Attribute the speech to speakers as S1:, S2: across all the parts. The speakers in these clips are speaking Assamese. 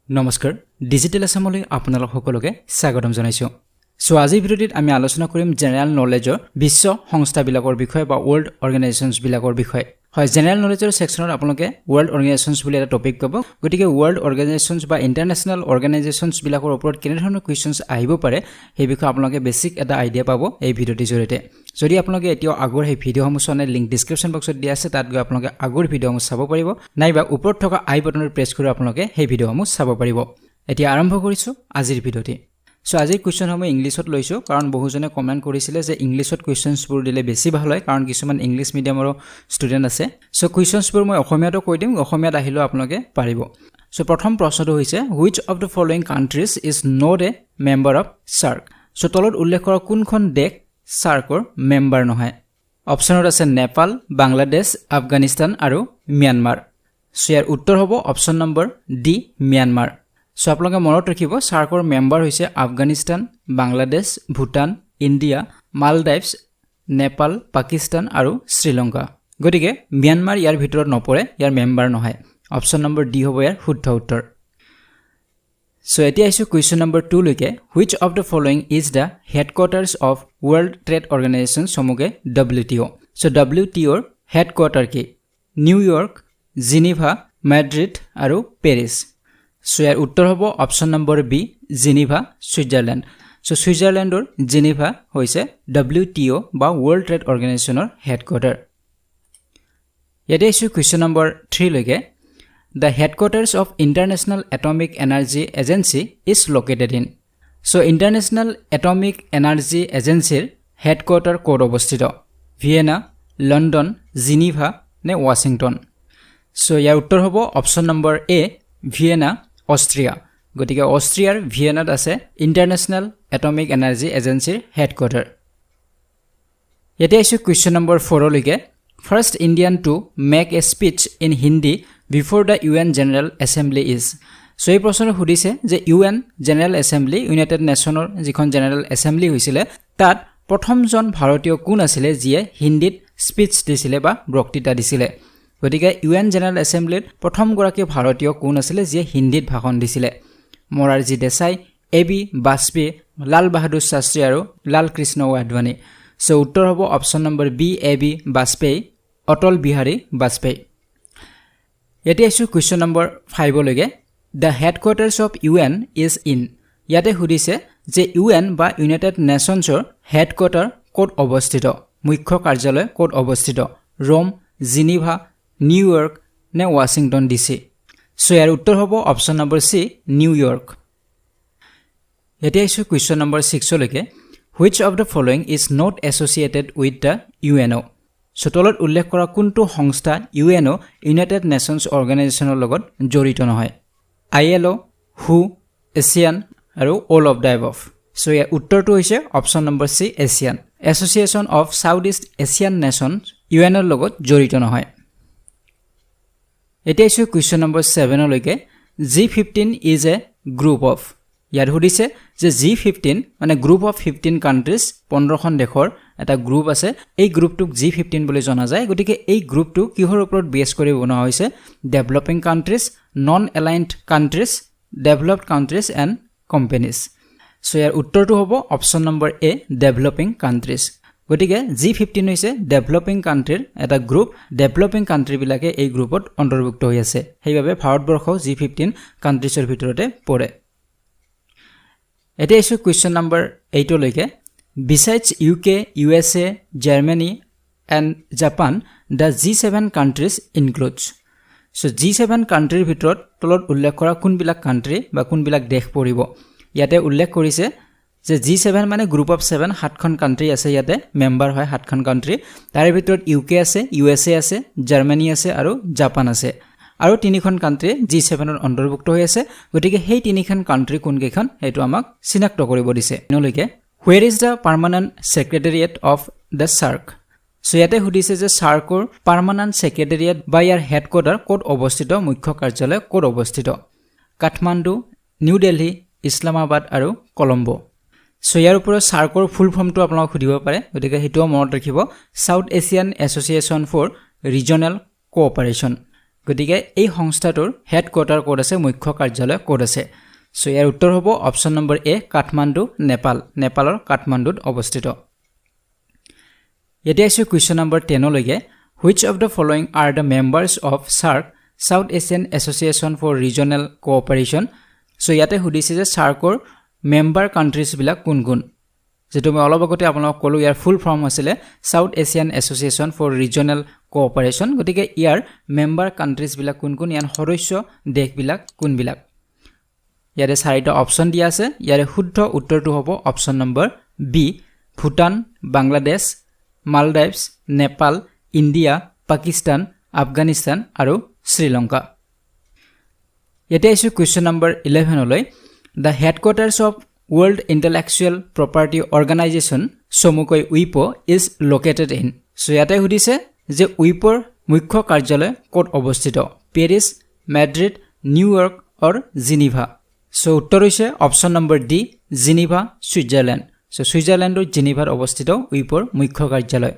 S1: নমস্কাৰ ডিজিটেল আসামলৈ আপোনালোক সকলোকে স্বাগতম জনাইছো সো আজিৰ ভিডিঅ'ত আমি আলোচনা কৰিম জেনেৰেল নলেজৰ বিশ্ব সংস্থাবিলাকৰ বিষয়ে বা ওয়াৰ্ল্ড অৰ্গানাইজেশনছ বিলাকৰ বিষয়ে হয় জেনেৰেল নলেজৰ সেকশনত আপোনালোকে ওয়াৰ্ল্ড অৰ্গানাইজেশনছ বুলি এটা টপিক পাব গতিকে ওয়াৰ্ল্ড অৰ্গানাইজেশনছ বা ইন্টাৰনেশ্যনেল অৰ্গানাইজেশনছ বিলাকৰ ওপৰত কেনে ধৰণৰ কোৱেশ্চনছ আহিব পাৰে সেই বিষয়ে আপোনালোকে বেসিক এটা আইডিয়া পাব এই ভিডিঅ'টিৰ জৰিয়তে যদি আপোনালোকে এতিয়াও আগৰ এই ভিডিঅ'সমূহ চোৱা নাই লিংক ডেসক্ৰিপচন বক্সত দিয়া আছে তাত গৈ আপোনালোকে আগৰ ভিডিঅ'সমূহ চাব পাৰিব নাইবা ওপৰত থকা আই বাটনত প্ৰেছ কৰি আপোনালোকে সেই ভিডিঅ'সমূহ চাব পাৰিব এতিয়া আৰম্ভ কৰিছো আজিৰ ভিডিঅ'টি সো আজিৰ কোৱেশ্চন সমূহ ইংলিছত লৈছো কাৰণ বহুজনে কমেন্ট কৰিছিলে যে ইংলিছত কোৱেশ্চনছ বোৰ দিলে বেছি ভাল হয় কাৰণ কিছুমান ইংলিশ মিডিয়ামৰ ষ্টুডেন্ট আছে সো কোৱেশ্চনছ বোৰ মই অসমীয়াটো কৈ দিম অসমীয়াত আহিলো আপোনালোকে পাৰিব সো প্ৰথম প্ৰশ্নটো হৈছে which of the following countries is not a member of SAARC so তলত উল্লেখ কৰা কোনখন দেশ SAARCৰ মেম্বাৰ নহয় অপচনত আছে নেপাল বাংলাদেশ আফগানিস্তান আৰু म्यांमार সো ইয়াৰ উত্তৰ হ'ব option number D Myanmar so আপোনালোকে মনত ৰাখিব SAARCৰ মেম্বাৰ হৈছে আফগানিস্তান বাংলাদেশ ভুটান ইন্ডিয়া মালদ্বীপছ নেপাল পাকিস্তান আৰু শ্ৰীলংকা গতিকে म्यांमार ইয়াৰ ভিতৰত নপৰে ইয়াৰ মেম্বাৰ নহয় অপচন নম্বৰ ডি হ'ব ইয়াৰ শুদ্ধ উত্তৰ সো এতিয়া আহিছো কোৱেশ্চন নম্বৰ 2 লৈকে which of the following is the headquarters of World Trade Organization সমুগে WTO সো WTO ৰ হেডকোৱাৰ্টাৰ কি নিউয়ৰ্ক জেনেভা মাদ্ৰিদ আৰু পেৰিছ সো ইয়াৰ উত্তৰ হ'ব option number B Geneva Switzerland so সুইজাৰল্যান্ডৰ জেনেভা হৈছে WTO বা World Trade Organizationৰ হেডকোৱাৰ্টাৰ ইয়াতে আহিছো কোৱেশ্চন নম্বৰ 3 লৈকে The headquarters of International Atomic Energy Agency is located in. So International Atomic Energy Agency headquarter ক'ত অৱস্থিত ভিয়েনা লণ্ডন জেনেভা নে ওয়াশিংটন সো ইয়াৰ উত্তৰ হ'ব অপচন নম্বৰ এ ভিয়েনা অষ্ট্ৰিয়া গতিকে অষ্ট্ৰিয়াৰ ভিয়েনাত আছে ইন্টাৰনেশ্যনেল এটমিক এনাৰ্জি এজেন্সিৰ হেডকোৱাৰ্টাৰ ইয়াতে আহিছো কোৱেশ্চন নম্বৰ 4 লৈকে First Indian to make a speech in Hindi before the UN General Assembly is. So এই প্ৰশ্ন সুধিছে যে UN General Assembly United Nations যিখন General Assembly হৈছিলে তাত প্ৰথমজন ভাৰতীয় কোন আছিল যিয়ে হিন্দীত স্পিচ দিছিলে বা বক্তৃতা দিছিলে গতিকে UN General Assembly প্ৰথম গৰাকী ভাৰতীয় কোন আছিল যিয়ে হিন্দীত ভাষণ দিছিলে মোৰাৰজী দেশাই এবি বাজপেয়ী লাল বাহাদুৰ শাস্ত্ৰী আৰু লাল কৃষ্ণ আদৱানী সো উত্তৰ হ'ব option number B AB Vajpayee Atal Bihari Vajpayee ইয়াতে আহিছো কোৱেশ্চন নম্বৰ 5 লৈকে The headquarters of UN is in ইয়াতে সুধিছে যে UN বা ইউনাইটেড নেশনছৰ হেডকোৱাৰ্টাৰ ক'ত অৱস্থিত মুখ্য কাৰ্যালয় ক'ত অৱস্থিত ৰোম জেনেভা নিউয়ৰ্ক নে ওয়াশিংটন ডিসি সো ইয়াৰ উত্তৰ হ'ব অপচন নম্বৰ সি নিউয়ৰ্ক ইয়াতে আহিছো কোৱেশ্চন নম্বৰ 6 লৈকে Which of the following is not associated with the UNO? So তলত উল্লেখ কৰা কোনটো সংস্থা UNO United Nations Organization লগত জড়িত নহয় ILO, WHO, ASEAN আৰু all of the above. So ইয়াৰ উত্তৰটো হৈছে option number C ASEAN. Association of Southeast Asian Nations UNO লগত জড়িত নহয় এতিয়া আছে কোৱেশ্চন নম্বৰ 7 লৈকে G15 is a group of ইয়াত সুধিছে যে G15 মানে গ্ৰুপ অফ 15 কান্ট্ৰিজ 15খন দেশৰ এটা গ্ৰুপ আছে এই গ্ৰুপটোক G15 বুলি জনা যায় গতিকে এই গ্ৰুপটো কিহৰ ওপৰত বেছ কৰি বনোৱা হৈছে developing countries non aligned countries developed countries and companies so ইয়াৰ উত্তৰটো হ'ব option number A developing countries গতিকে G15 হৈছে ডেভেলপিং কান্ট্ৰিৰ এটা গ্ৰুপ ডেভেলপিং কান্ট্ৰিবিলাকে এই গ্ৰুপত অন্তৰ্ভুক্ত হৈ আছে সেইবাবে ভাৰতবৰ্ষ G15 কান্ট্ৰিজৰ ভিতৰতে পৰে এতিয়া আছে কোৱেশ্চন নম্বৰ 8 লৈকে Besides UK, USA, Germany and Japan, the G7 countries includes. So G7 countryৰ ভিতৰত তলত উল্লেখ কৰা কোনবিলাক কান্ট্ৰি বা কোনবিলাক দেশ পৰিব ইয়াতে উল্লেখ কৰিছে যে G7 মানে গ্ৰুপ অফ 7 সাতখন কান্ট্ৰি আছে ইয়াতে মেম্বাৰ হয় সাতখন কান্ট্ৰি তাৰে ভিতৰত UK আছে USA আছে জাৰ্মানী আছে আৰু জাপান আছে আৰু তিনিখন কান্ট্ৰি G7 ৰ অন্তৰ্ভুক্ত হৈ আছে গতিকে সেই তিনিখন কান্ট্ৰি কোন কেইখন এটো আমাক চিনাক্ত কৰিব দিছে নলৈকে Where is the permanent secretariat of the SAARC? So ইয়াতে সুধিছে যে SAARCৰ permanent secretariat বা ইয়াৰ হেডকোৱাৰ্টাৰ ক'ত অৱস্থিত মুখ্য কাৰ্যালয় ক'ত অৱস্থিত কাঠমাণ্ডু নিউ দিল্লী ইছলামাবাদ আৰু কলম্বো সো ইয়াৰ ওপৰত SAARCৰ ফুল ফৰ্মটো আপোনাক সুধিব পাৰে গতিকে হেটো মনত ৰাখিব সাউথ এছিয়ান এছ'চিয়েশ্যন ফৰ ৰিজনাল কোঅপাৰেচন গতিকে এই সংস্থাটোৰ হেডকোয়াৰ্টাৰ ক'ত আছে মুখ্য কাৰ্যালয় ক'ত আছে সো ইয়াৰ উত্তৰ হ'ব অপচন নম্বৰ এ কাঠমাণ্ডু নেপাল নেপালৰ কাঠমাণ্ডুত অৱস্থিত এতিয়া আছে কোৱেশ্চন নম্বৰ 10 লৈকে which of the following are the members of SAARC South Asian Association for Regional Cooperation so ইয়াতে সুধিছে যে SAARCৰ মেম্বাৰ কান্ট্ৰিজ বিলাক কোন কোন যেটো মই অলপ আগতে আপোনালোকক ক'লো ইয়াৰ ফুল ফৰ্ম আছিল South Asian Association for Regional Cooperation গতিকে ইয়াৰ মেম্বাৰ কান্ট্ৰিজ বিলাক কোন কোন ইয়াৰ সদস্য দেশ বিলাক কোন বিলাক ইয়াৰে চাৰিটা অপচন দিয়া আছে ইয়াৰে শুদ্ধ উত্তৰটো হ'ব option number B Bhutan Bangladesh মালদ্বীপছ Nepal India Pakistan Afghanistan আৰু শ্ৰীলংকা এতিয়া আছে কোৱেশ্চন নম্বৰ 11 লৈ The headquarters of World Intellectual Property Organization চমুকৈ WIPO is located in so ইয়াতে সুধিছে যে WIPOৰ মুখ্য কাৰ্যালয় ক'ত অৱস্থিত Paris Madrid New York or Geneva so উত্তৰ হৈছে option number D Geneva Switzerland so সুইজাৰলেণ্ডৰ জিনিভাত অৱস্থিত WIPOৰ মুখ্য কাৰ্যালয়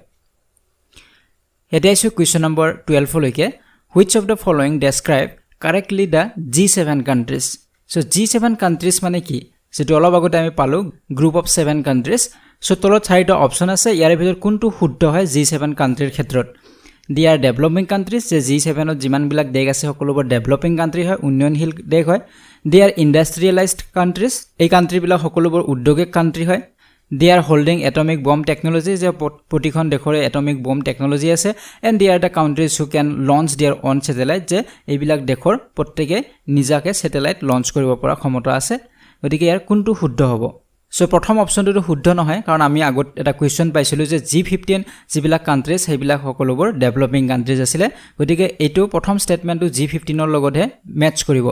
S1: এতিয়া আছে কোৱেশ্চন নম্বৰ 12 লৈকে which of the following describe correctly the G7 countries so G7 countries মানে কি যেটো অলপ আগতে আমি পালো গ্ৰুপ অফ 7 countries সো তলত চাৰিটা অপচন আছে ইয়াৰ ভিতৰত কোনটো শুদ্ধ হয় G7 কান্ট্ৰিৰ ক্ষেত্ৰত they are developing countries যে G7 ত যিমান বিলাক দেশ আছে সকলোবোৰ ডেভেলপিং কান্ট্ৰি হয় উন্নয়নশীল দেশ হয় they are industrialized countries এই কান্ট্ৰি বিলাক সকলোবোৰ উদ্যোগিক কান্ট্ৰি হয় they are holding atomic bomb technology যে প্ৰতিখন দেশৰে atomic bomb technology আছে and they are the countries who can launch their own satellite যে এইবিলাক দেশৰ প্ৰত্যেকে নিজাকে স্যাটেলাইট লঞ্চ কৰিব পৰা ক্ষমতা আছে গতিকে ইয়াৰ কোনটো শুদ্ধ হ'ব সো প্ৰথম অপচনটো শুদ্ধ নহয় কাৰণ আমি আগত এটা কোৱেশ্চন পাইছিলো যে G15 যিবিলাক কান্ট্ৰিজ সেইবিলাক সকলোবোৰ ডেভেলপিং কান্ট্ৰিজ আছিল গতিকে এইটো প্ৰথম ষ্টেটমেন্টটো G15 ৰ লগতহে মেচ কৰিব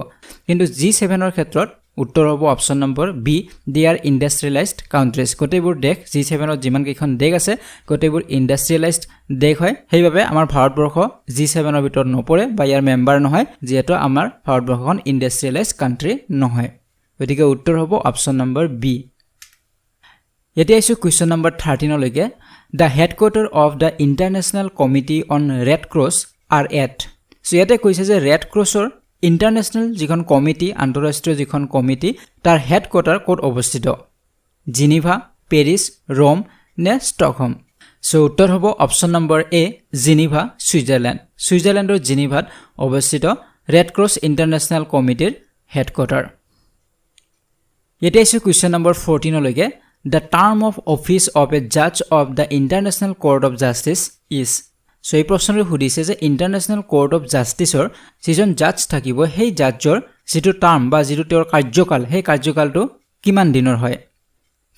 S1: কিন্তু G7 ৰ ক্ষেত্ৰত উত্তৰ হ'ব অপচন নম্বৰ বি দে আৰ ইন্ডাষ্ট্ৰিয়েলাইজড কান্ট্ৰিজ গোটেইবোৰ দেশ G7 ত যিমান কেইখন দেশ আছে গোটেইবোৰ ইন্ডাষ্ট্ৰিয়েলাইজড দেশ হয় সেইবাবে আমাৰ ভাৰতবৰ্ষ G7 ৰ ভিতৰত নপৰে বা ইয়াৰ মেম্বাৰ নহয় যেহেতু আমাৰ ভাৰতবৰ্ষখন ইন্ডাষ্ট্ৰিয়েলাইজড কান্ট্ৰি নহয় গতিকে উত্তৰ হ'ব অপচন নম্বৰ বি এতিয়া আছে কোৱেশ্চন নম্বৰ 13 লৈকে the headquarter of the International Committee on Red Cross are at so ইয়াতে কৈছে যে ৰেড ক্ৰছৰ ইন্টাৰনেশ্যনেল যিখন কমিটি আন্তঃৰাষ্ট্ৰীয় যিখন কমিটি তাৰ হেডকোয়াৰ্টাৰ ক'ত অৱস্থিত জিনিভা পেৰিছ ৰোম নে ষ্টকহোম সো উত্তৰ হ'ব অপচন নম্বৰ এ জিনিভা সুইজাৰলেণ্ড সুইজাৰলেণ্ডৰ জিনিভাত অৱস্থিত ৰেড ক্ৰছ ইন্টাৰনেশ্যনেল কমিটিৰ হেডকোয়াৰ্টাৰ এতিয়া আছে কোৱেশ্চন নম্বৰ 14 লৈকে the term of office of a judge of the International Court of Justice is so এই প্ৰশ্নটো সুধিছে যে ইন্টাৰনেশ্যনেল কোৰ্ট অফ জাস্টিসৰ যিজন জাজ থাকিব সেই জাজৰ যেটো টাৰ্ম বা যেটো তেওঁৰ কাৰ্যকাল সেই কাৰ্যকালটো কিমান দিনৰ হয়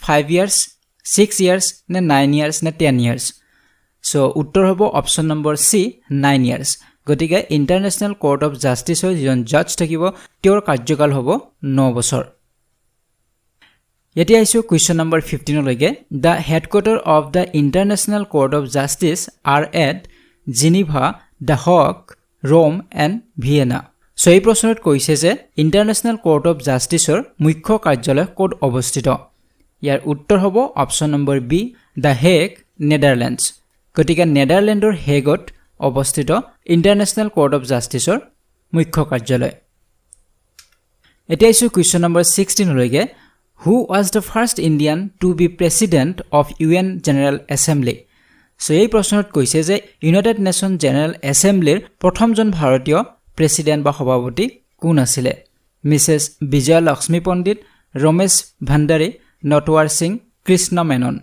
S1: 5 ইয়াৰ্স 6 ইয়াৰ্স নে 9 ইয়াৰ্স নে 10 ইয়াৰ্স সো উত্তৰ হ'ব অপচন নম্বৰ সি 9 ইয়াৰ্স গতিকে ইন্টাৰনেশ্যনেল কোৰ্ট অফ জাস্টিসৰ যিজন জাজ থাকিব তেওঁৰ কাৰ্যকাল হ'ব 9 বছৰ এতিয়া আইছো কোৱেশ্চন নম্বৰ 15 লৈকে the headquarter of the International Court of Justice are at Geneva, The Hague, Rome and Vienna so এই প্ৰশ্নত কৈছে যে ইন্টাৰনেশ্যনেল কোৰ্ট অফ জাস্টিসৰ মুখ্য কাৰ্যালয় ক'ত অৱস্থিত ইয়াৰ উত্তৰ হ'ব option number B The Hague, Netherlands গতিকে নেদাৰল্যান্ডৰ হেগত অৱস্থিত ইন্টাৰনেশ্যনেল কোৰ্ট অফ জাস্টিসৰ মুখ্য কাৰ্যালয় এতিয়া আইছো কোৱেশ্চন নম্বৰ 16 লৈকে Who was the first Indian to be president of UN General Assembly? So এই প্ৰশ্নত কৈছে যে ইউনাইটেড নেশন জেনাৰেল এছেম্বলিৰ প্ৰথমজন ভাৰতীয় প্ৰেসিডেন্ট বা সভাপতি কোন আছিল মিসেস বিজয় লক্ষ্মী পণ্ডিত ৰমেশ ভাণ্ডাৰী নটৱাৰ সিং কৃষ্ণ মেনন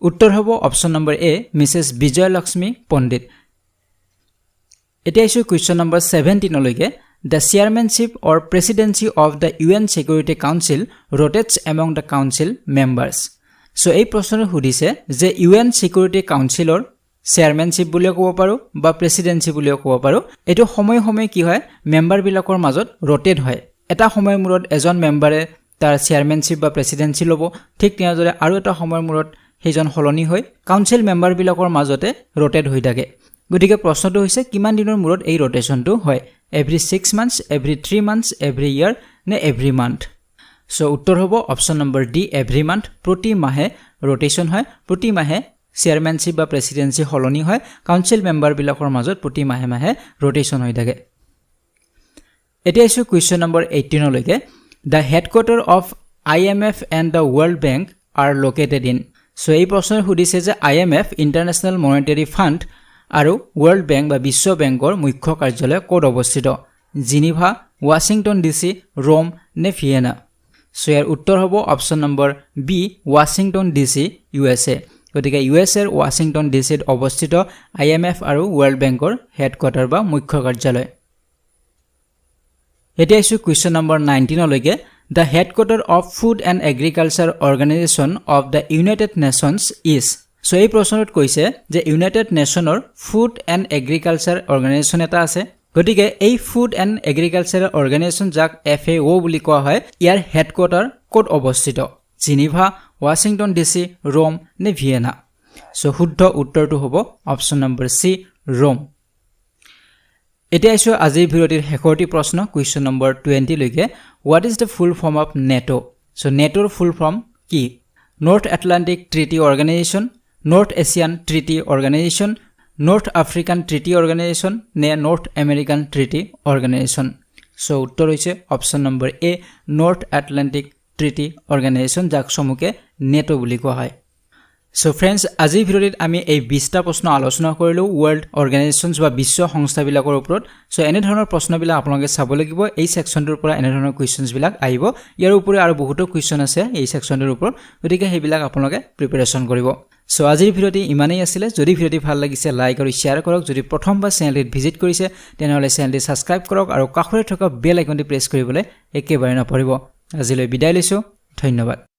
S1: উত্তৰ হ'ব অপচন নম্বৰ এ মিসেস বিজয় লক্ষ্মী পণ্ডিত এতিয়া আছে কোৱেশ্চন নম্বৰ 17 লৈকে The chairmanship or presidency of the UN Security Council rotates among the council members. So এই প্ৰশ্নটো সুধিছে যে UN Security Councilৰ chairmanship বুলিও ক'ব পাৰো বা presidency বুলিও ক'ব পাৰো এটো সময় সময় কি হয় মেম্বাৰ বিলাকৰ মাজত rotate হয় এটা সময়ৰ মূৰত এজন মেম্বাৰে তাৰ chairmanship বা presidency ল'ব ঠিক তেনেদৰে আৰু এটা সময়ৰ মূৰত হেজন হলনি হয় কাউন্সিল মেম্বাৰ বিলাকৰ মাজতে rotate হৈ থাকে গতিকে প্ৰশ্নটো হৈছে কিমান দিনৰ মূৰত এই rotationটো হয় every 6 months every 3 months every year ne every month so uttor hobo option number d every month proti mahe rotation hoy proti mahe chairmanship ba presidency holoni hoy council member bilakor majot proti mahe mahe rotation hoy thake এতিয়া আছো কুৱেশ্যন নম্বৰ 18 লৈকে The headquarters of IMF and the World Bank are located in so এই প্ৰশ্ন সুধিছে যে IMF ইন্টাৰনেশ্যনেল মনিটাৰী ফাণ্ড আৰু ওয়াৰ্ল্ড বেংক বা বিশ্ব বেংকৰ মুখ্য কাৰ্যালয় ক'ত অৱস্থিত জিনিভা ওয়াশিংটন ডিসি ৰোম নে ভিয়েনা সো ইয়াৰ উত্তৰ হ'ব option number B Washington DC USA গতিকে USৰ ওয়াশিংটন ডিসিত অৱস্থিত IMF আৰু ওয়াৰ্ল্ড বেংকৰ হেডকোৱাৰ্টাৰ বা মুখ্য কাৰ্যালয় এতিয়া আছো কুৱেশ্যন নম্বৰ 19 লৈকে The headquarters of Food and Agriculture Organization of the United Nations is so এই প্ৰশ্নত কৈছে যে ইউনাইটেড নেশ্যনৰ ফুড এণ্ড এগ্ৰিকালচাৰ অৰ্গেনাইজেশ্যন এটা আছে গতিকে এই ফুড এণ্ড এগ্ৰিকালচাৰ অৰ্গেনাইজেশ্যন যাক FAO বুলি কোৱা হয় ইয়াৰ হেডকোৱাৰ্টাৰ ক'ত অৱস্থিত জিনিভা ওয়াশিংটন ডিসি ৰোম নে ভিয়েনা সো শুদ্ধ উত্তৰটো হ'ব অপচন নম্বৰ সি ৰোম এতিয়া আছো আজিৰ ভিডিঅ'টিৰ শেষৰটি প্ৰশ্ন কুৱেশ্যন নম্বৰ 20 লৈকে what is the full form of NATO so নেটোৰ ফুল ফৰ্ম কি north Atlantic treaty organisation north Asian treaty organisation north African treaty organisation নে north American treaty organisation so উত্তৰ হৈছে option number A north Atlantic treaty organisation যাক চমুকে নেটো বুলি কোৱা হয় সো ফ্ৰেন্ডস আজিৰ ভিডিঅ'ত আমি এই 20টা প্ৰশ্ন আলোচনা কৰিলো ওয়াৰ্ল্ড অৰ্গেনাইজেশ্যনছ বা বিশ্ব সংস্থাবিলাকৰ ওপৰত সো এনে ধৰণৰ প্ৰশ্নবিলাক আপোনালোকে চাব লাগিব এই সেকশনটোৰ পৰা এনে ধৰণৰ কোৱেশ্চনছ বিলাক আহিব ইয়াৰ উপৰি আৰু বহুতো কোৱেশ্চন আছে এই সেকশনটোৰ ওপৰত গতিকে হেইবিলাক আপোনালোকে প্ৰিপাৰেচন কৰিব সো আজিৰ ভিডিঅ'টি ইমানেই আছিল যদি ভিডিঅ'টি ভাল লাগিছে লাইক আৰু শেয়াৰ কৰক যদি প্ৰথমবাৰ চেনেলটো ভিজিট কৰিছে তেনেহলে চেনেলটো সাবস্ক্ৰাইব কৰক আৰু কাষৰে থকা বেল আইকনটো প্ৰেছ কৰিবলৈ একেবাৰে নপৰিব আজিলৈ বিদায় লৈছো ধন্যবাদ